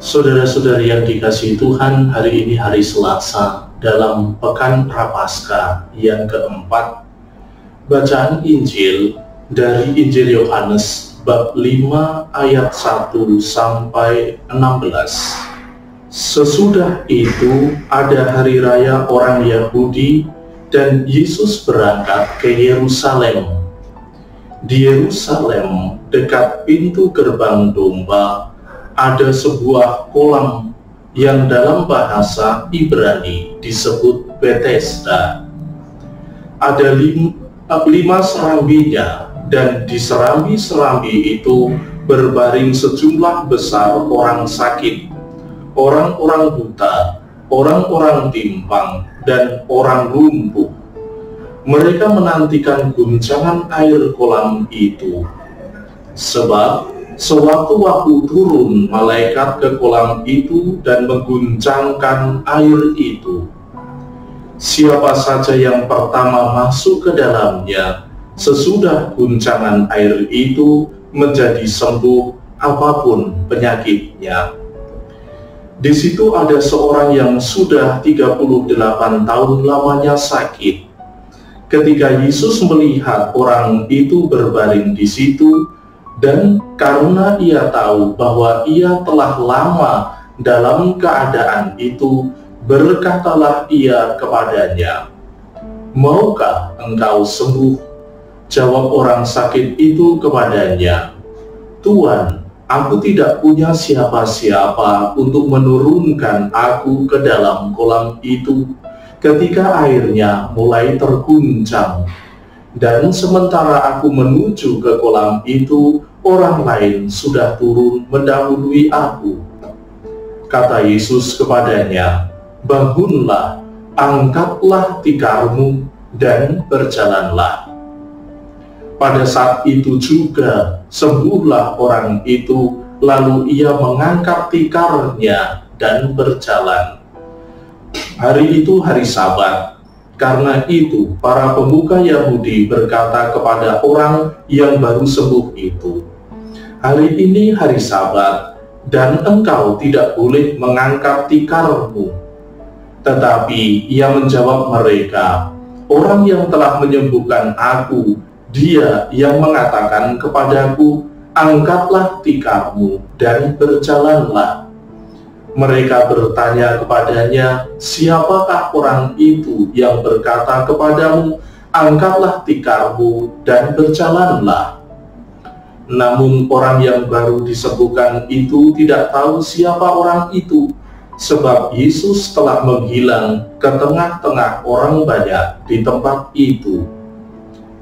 Saudara-saudari yang dikasihi Tuhan, hari ini hari Selasa dalam Pekan Prapaskah yang keempat. Bacaan Injil dari Injil Yohanes bab 5 ayat 1 sampai 16. Sesudah itu ada hari raya orang Yahudi dan Yesus berangkat ke Yerusalem. Di Yerusalem, dekat pintu gerbang domba, ada sebuah kolam yang dalam bahasa Ibrani disebut Bethesda. Ada lima serambinya, dan di serambi-serambi itu berbaring sejumlah besar orang sakit, orang-orang buta, orang-orang timpang, dan orang lumpuh. Mereka menantikan guncangan air kolam itu, sebab sewaktu-waktu turun malaikat ke kolam itu dan mengguncangkan air itu. Siapa saja yang pertama masuk ke dalamnya, sesudah guncangan air itu menjadi sembuh apapun penyakitnya. Di situ ada seorang yang sudah 38 tahun lamanya sakit. Ketika Yesus melihat orang itu berbaring di situ, dan karena ia tahu bahwa ia telah lama dalam keadaan itu, berkatalah ia kepadanya, "Maukah engkau sembuh?" Jawab orang sakit itu kepadanya, "Tuan, aku tidak punya siapa-siapa untuk menurunkan aku ke dalam kolam itu ketika airnya mulai terguncang. Dan sementara aku menuju ke kolam itu, orang lain sudah turun mendahului aku." Kata Yesus kepadanya, "Bangunlah, angkatlah tikarmu, dan berjalanlah." Pada saat itu juga sembuhlah orang itu, lalu ia mengangkat tikarnya dan berjalan. Hari itu hari Sabat. Karena itu, para pemuka Yahudi berkata kepada orang yang baru sembuh itu, "Hari ini hari Sabat, dan engkau tidak boleh mengangkat tikarmu." Tetapi ia menjawab mereka, "Orang yang telah menyembuhkan aku, dia yang mengatakan kepadaku, 'Angkatlah tikarmu dan berjalanlah.'" Mereka bertanya kepadanya, "Siapakah orang itu yang berkata kepadamu, 'Angkatlah tikarmu dan berjalanlah'?" Namun orang yang baru disembuhkan itu tidak tahu siapa orang itu, sebab Yesus telah menghilang ke tengah-tengah orang banyak di tempat itu.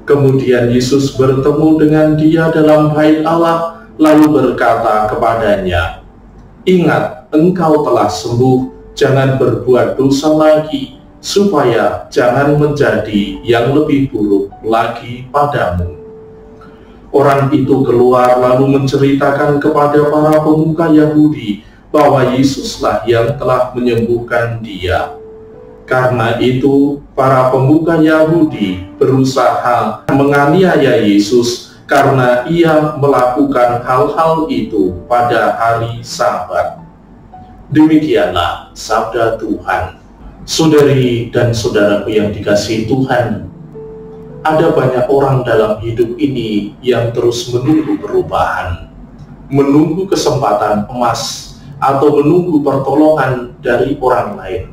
Kemudian Yesus bertemu dengan dia dalam Bait Allah, lalu berkata kepadanya, "Ingat, engkau telah sembuh, jangan berbuat dosa lagi, supaya jangan menjadi yang lebih buruk lagi padamu." Orang itu keluar lalu menceritakan kepada para pemuka Yahudi bahwa Yesuslah yang telah menyembuhkan dia. Karena itu, para pemuka Yahudi berusaha menganiaya Yesus karena ia melakukan hal-hal itu pada hari Sabat. Demikianlah sabda Tuhan. Saudari dan saudaraku yang dikasihi Tuhan, ada banyak orang dalam hidup ini yang terus menunggu perubahan, menunggu kesempatan emas, atau menunggu pertolongan dari orang lain.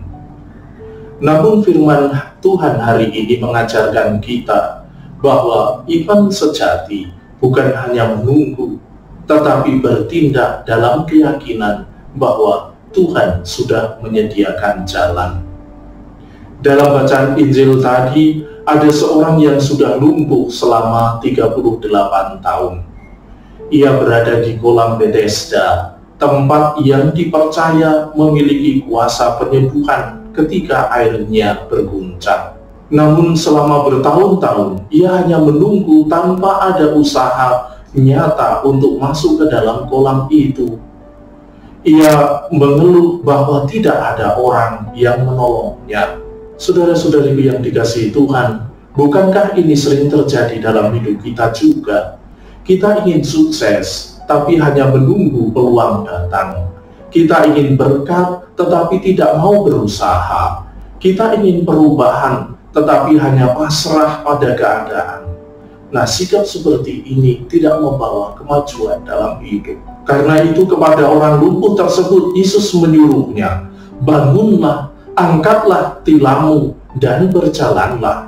Namun firman Tuhan hari ini mengajarkan kita bahwa iman sejati bukan hanya menunggu, tetapi bertindak dalam keyakinan bahwa Tuhan sudah menyediakan jalan. Dalam bacaan Injil tadi, ada seorang yang sudah lumpuh selama 38 tahun. Ia berada di kolam Bethesda, tempat yang dipercaya memiliki kuasa penyembuhan ketika airnya berguncang. Namun selama bertahun-tahun, ia hanya menunggu tanpa ada usaha nyata untuk masuk ke dalam kolam itu. Ia mengeluh bahwa tidak ada orang yang menolongnya. Saudara-saudariku yang dikasihi Tuhan, bukankah ini sering terjadi dalam hidup kita juga? Kita ingin sukses, tapi hanya menunggu peluang datang. Kita ingin berkat, tetapi tidak mau berusaha. Kita ingin perubahan, tetapi hanya pasrah pada keadaan. Nah, sikap seperti ini tidak membawa kemajuan dalam hidup. Karena itu kepada orang lumpuh tersebut, Yesus menyuruhnya, bangunlah, angkatlah tilammu, dan berjalanlah.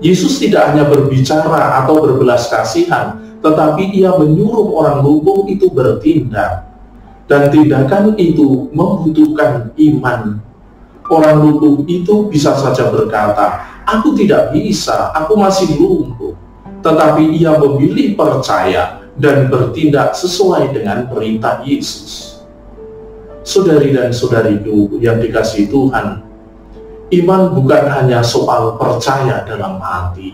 Yesus tidak hanya berbicara atau berbelas kasihan, tetapi ia menyuruh orang lumpuh itu bertindak. Dan tindakan itu membutuhkan iman. Orang lumpuh itu bisa saja berkata, aku tidak bisa, aku masih lumpuh. Tetapi ia memilih percaya dan bertindak sesuai dengan perintah Yesus. Saudari dan saudariku yang dikasihi Tuhan, iman bukan hanya soal percaya dalam hati,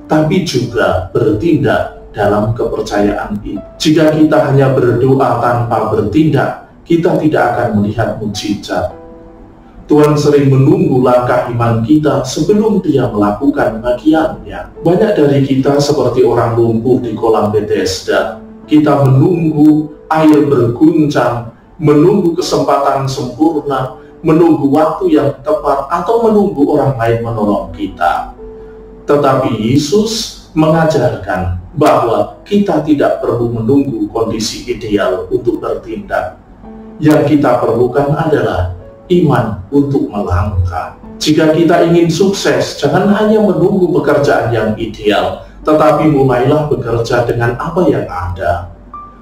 tapi juga bertindak dalam kepercayaan itu. Jika kita hanya berdoa tanpa bertindak, kita tidak akan melihat mukjizat. Tuhan sering menunggu langkah iman kita sebelum Dia melakukan bagiannya. Banyak dari kita seperti orang lumpuh di kolam Bethesda. Kita menunggu air berguncang, menunggu kesempatan sempurna, menunggu waktu yang tepat, atau menunggu orang lain menolong kita. Tetapi Yesus mengajarkan bahwa kita tidak perlu menunggu kondisi ideal untuk bertindak. Yang kita perlukan adalah iman untuk melangkah. Jika kita ingin sukses, jangan hanya menunggu pekerjaan yang ideal, tetapi mulailah bekerja dengan apa yang ada.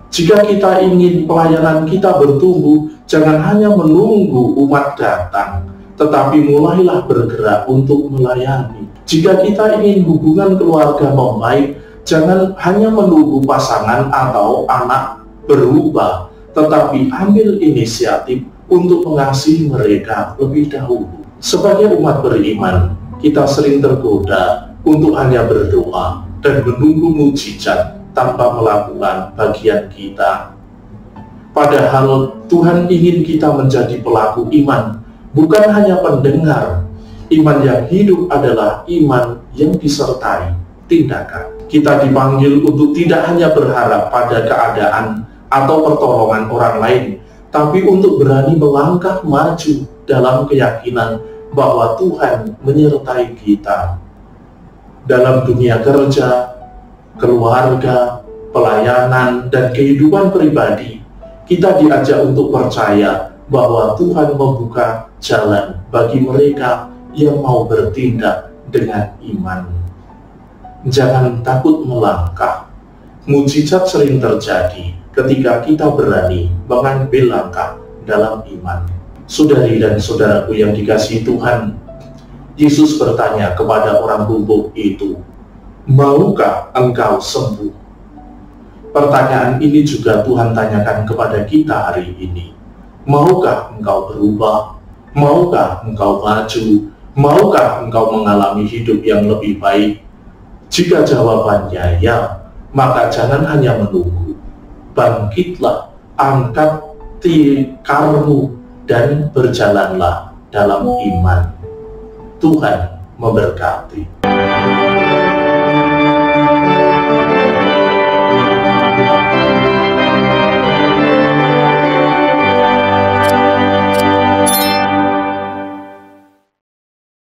Jika kita ingin pelayanan kita bertumbuh, jangan hanya menunggu umat datang, tetapi mulailah bergerak untuk melayani. Jika kita ingin hubungan keluarga membaik, jangan hanya menunggu pasangan atau anak berubah, tetapi ambil inisiatif untuk mengasihi mereka lebih dahulu. Sebagai umat beriman, kita sering tergoda untuk hanya berdoa dan menunggu mukjizat tanpa melakukan bagian kita. Padahal Tuhan ingin kita menjadi pelaku iman, bukan hanya pendengar. Iman yang hidup adalah iman yang disertai tindakan. Kita dipanggil untuk tidak hanya berharap pada keadaan atau pertolongan orang lain, tapi untuk berani melangkah maju dalam keyakinan bahwa Tuhan menyertai kita. Dalam dunia kerja, keluarga, pelayanan, dan kehidupan pribadi, kita diajak untuk percaya bahwa Tuhan membuka jalan bagi mereka yang mau bertindak dengan iman. Jangan takut melangkah. Mukjizat sering terjadi ketika kita berani mengambil langkah dalam iman. Saudari dan saudaraku yang dikasihi Tuhan, Yesus bertanya kepada orang lumpuh itu, maukah engkau sembuh? Pertanyaan ini juga Tuhan tanyakan kepada kita hari ini. Maukah engkau berubah? Maukah engkau maju? Maukah engkau mengalami hidup yang lebih baik? Jika jawabannya ya, maka jangan hanya menunggu. Bangkitlah, angkat tikarmu, dan berjalanlah dalam iman. Tuhan memberkati.